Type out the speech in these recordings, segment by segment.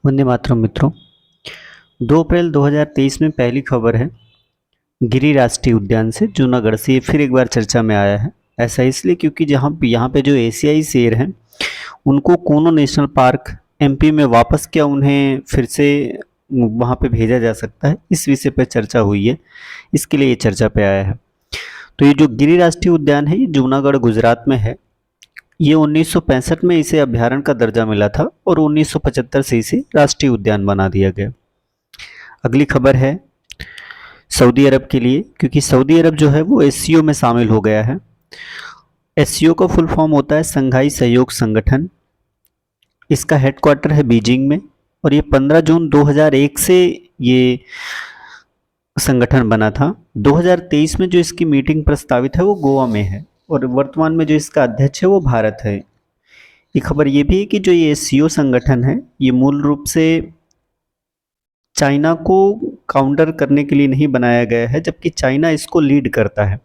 वंदे मातरम मित्रों। 2 अप्रैल 2023 में पहली खबर है गिरी राष्ट्रीय उद्यान से, जूनागढ़ से। ये फिर एक बार चर्चा में आया है। ऐसा इसलिए क्योंकि यहाँ पे जो एशियाई शेर हैं उनको कूनो नेशनल पार्क एमपी में वापस क्या उन्हें फिर से वहाँ पे भेजा जा सकता है, इस विषय पर चर्चा हुई है। इसके लिए ये चर्चा पे आया है। तो ये जो गिरी राष्ट्रीय उद्यान है ये जूनागढ़ गुजरात में है। ये 1965 में इसे अभ्यारण्य का दर्जा मिला था और 1975 से इसे राष्ट्रीय उद्यान बना दिया गया। अगली खबर है सऊदी अरब के लिए, क्योंकि सऊदी अरब जो है वो एससीओ में शामिल हो गया है। एससीओ का फुल फॉर्म होता है संघाई सहयोग संगठन। इसका हेडक्वार्टर है बीजिंग में और ये 15 जून 2001 से ये संगठन बना था। 2023 में जो इसकी मीटिंग प्रस्तावित है वो गोवा में है और वर्तमान में जो इसका अध्यक्ष है वो भारत है। ये खबर ये भी है कि जो ये एससीओ संगठन है ये मूल रूप से चाइना को काउंटर करने के लिए नहीं बनाया गया है, जबकि चाइना इसको लीड करता है।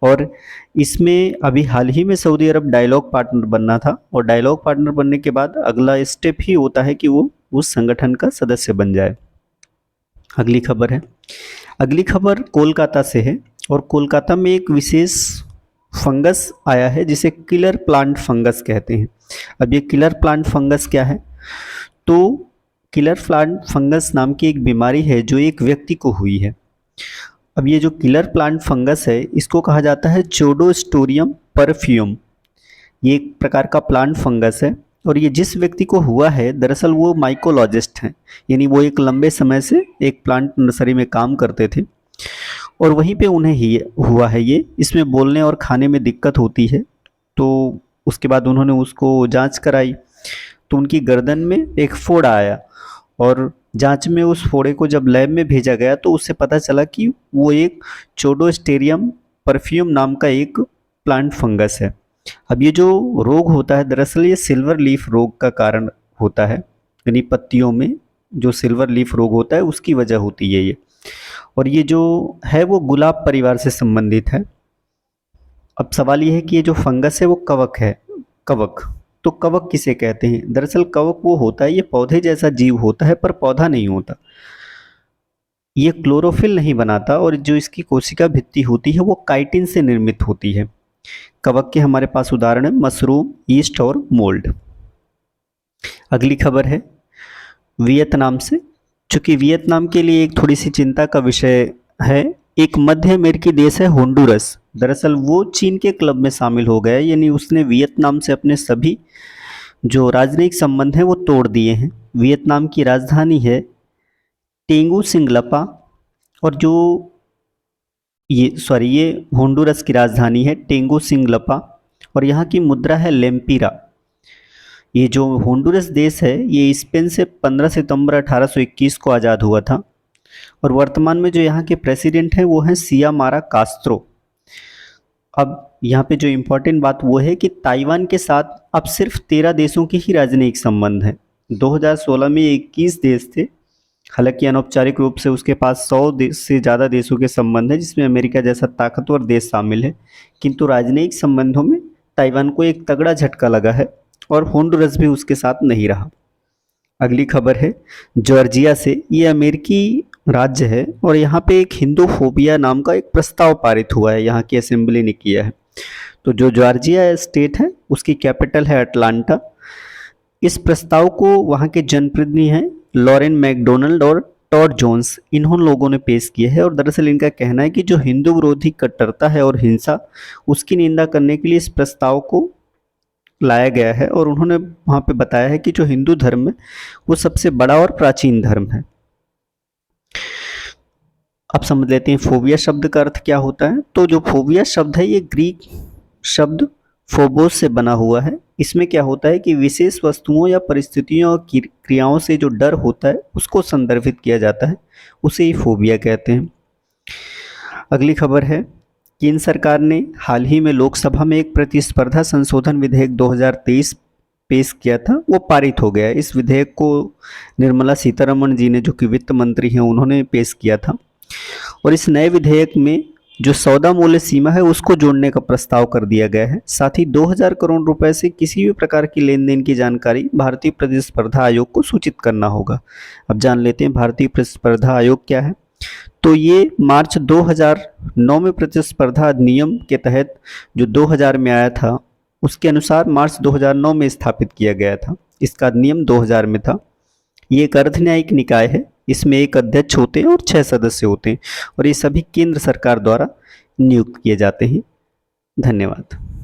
और इसमें अभी हाल ही में सऊदी अरब डायलॉग पार्टनर बनना था और डायलॉग पार्टनर बनने के बाद अगला स्टेप ही होता है कि वो उस संगठन का सदस्य बन जाए। अगली खबर है, अगली खबर कोलकाता से है और कोलकाता में एक विशेष फंगस आया है जिसे किलर प्लांट फंगस कहते हैं। अब ये किलर प्लांट फंगस क्या है? तो किलर प्लांट फंगस नाम की एक बीमारी है जो एक व्यक्ति को हुई है। अब ये जो किलर प्लांट फंगस है इसको कहा जाता है चोडोस्टोरियम परफ्यूम। ये एक प्रकार का प्लांट फंगस है और ये जिस व्यक्ति को हुआ है दरअसल वो माइकोलॉजिस्ट हैं, यानी वो एक लंबे समय से एक प्लांट नर्सरी में काम करते थे और वहीं पे उन्हें ही हुआ है। ये इसमें बोलने और खाने में दिक्कत होती है। तो उसके बाद उन्होंने उसको जांच कराई तो उनकी गर्दन में एक फोड़ा आया और जांच में उस फोड़े को जब लैब में भेजा गया तो उससे पता चला कि वो एक चोडोस्टेरियम परफ्यूम नाम का एक प्लांट फंगस है। अब ये जो रोग होता है दरअसल ये सिल्वर लीफ रोग का कारण होता है, यानी पत्तियों में जो सिल्वर लीफ रोग होता है उसकी वजह होती है ये। और ये जो है वो गुलाब परिवार से संबंधित है। अब सवाल ये है कि ये जो फंगस है वो कवक है। कवक, तो कवक किसे कहते हैं? दरअसल कवक वो होता है, ये पौधे जैसा जीव होता है पर पौधा नहीं होता। ये क्लोरोफिल नहीं बनाता और जो इसकी कोशिका भित्ति होती है वो काइटिन से निर्मित होती है। कवक के हमारे पास उदाहरण है मशरूम, ईस्ट और मोल्ड। अगली खबर है वियतनाम से। चूंकि वियतनाम के लिए एक थोड़ी सी चिंता का विषय है, एक मध्य अमेरिकी देश है होंडुरस। दरअसल वो चीन के क्लब में शामिल हो गया, यानी उसने वियतनाम से अपने सभी जो राजनयिक संबंध हैं वो तोड़ दिए हैं। वियतनाम की राजधानी है टेंगुसिंगलपा और जो ये होंडुरस की राजधानी है टेंगुसिंगलपा और यहाँ की मुद्रा है लेम्पिरा। ये जो होंडुरस देश है ये स्पेन से 15 सितंबर 1821 को आज़ाद हुआ था और वर्तमान में जो यहाँ के प्रेसिडेंट हैं वो हैं सियामारा कास्त्रो। अब यहाँ पे जो इम्पोर्टेंट बात वो है कि ताइवान के साथ अब सिर्फ 13 देशों के ही राजनयिक संबंध हैं। 2016 में 21 देश थे, हालांकि अनौपचारिक रूप से उसके पास 100 देश से ज़्यादा देशों के संबंध हैं जिसमें अमेरिका जैसा ताकतवर देश शामिल है, किंतु राजनयिक संबंधों में ताइवान को एक तगड़ा झटका लगा है और होंडुरस भी उसके साथ नहीं रहा। अगली खबर है जॉर्जिया से। ये अमेरिकी राज्य है और यहाँ पे एक हिंदूफोबिया नाम का एक प्रस्ताव पारित हुआ है, यहाँ की असेंबली ने किया है। तो जो जॉर्जिया स्टेट है उसकी कैपिटल है अटलांटा। इस प्रस्ताव को वहाँ के जनप्रतिनिधि हैं लॉरेन मैकडोनल्ड और टॉड जोन्स, इन्होंने लोगों ने पेश किया है और दरअसल इनका कहना है कि जो हिंदू विरोधी कट्टरता है और हिंसा उसकी निंदा करने के लिए इस प्रस्ताव को लाया गया है और उन्होंने वहाँ पे बताया है कि जो हिंदू धर्म है वो सबसे बड़ा और प्राचीन धर्म है। अब समझ लेते हैं फोबिया शब्द का अर्थ क्या होता है। तो जो फोबिया शब्द है ये ग्रीक शब्द फोबोस से बना हुआ है। इसमें क्या होता है कि विशेष वस्तुओं या परिस्थितियों और क्रियाओं से जो डर होता है उसको संदर्भित किया जाता है, उसे ही फोबिया कहते हैं। अगली खबर है केंद्र सरकार ने हाल ही में लोकसभा में एक प्रतिस्पर्धा संशोधन विधेयक 2023 पेश किया था, वो पारित हो गया। इस विधेयक को निर्मला सीतारमण जी ने, जो कि वित्त मंत्री हैं, उन्होंने पेश किया था और इस नए विधेयक में जो सौदा मूल्य सीमा है उसको जोड़ने का प्रस्ताव कर दिया गया है। साथ ही 2000 करोड़ रुपए से किसी भी प्रकार की लेन देन की जानकारी भारतीय प्रतिस्पर्धा आयोग को सूचित करना होगा। अब जान लेते हैं भारतीय प्रतिस्पर्धा आयोग क्या है। तो ये मार्च 2009 में प्रतिस्पर्धा अधिनियम के तहत जो 2000 में आया था उसके अनुसार मार्च 2009 में स्थापित किया गया था। इसका अधिनियम 2000 में था। ये एक अर्धन्यायिक निकाय है। इसमें एक अध्यक्ष होते हैं और 6 सदस्य होते हैं और ये सभी केंद्र सरकार द्वारा नियुक्त किए जाते हैं। धन्यवाद।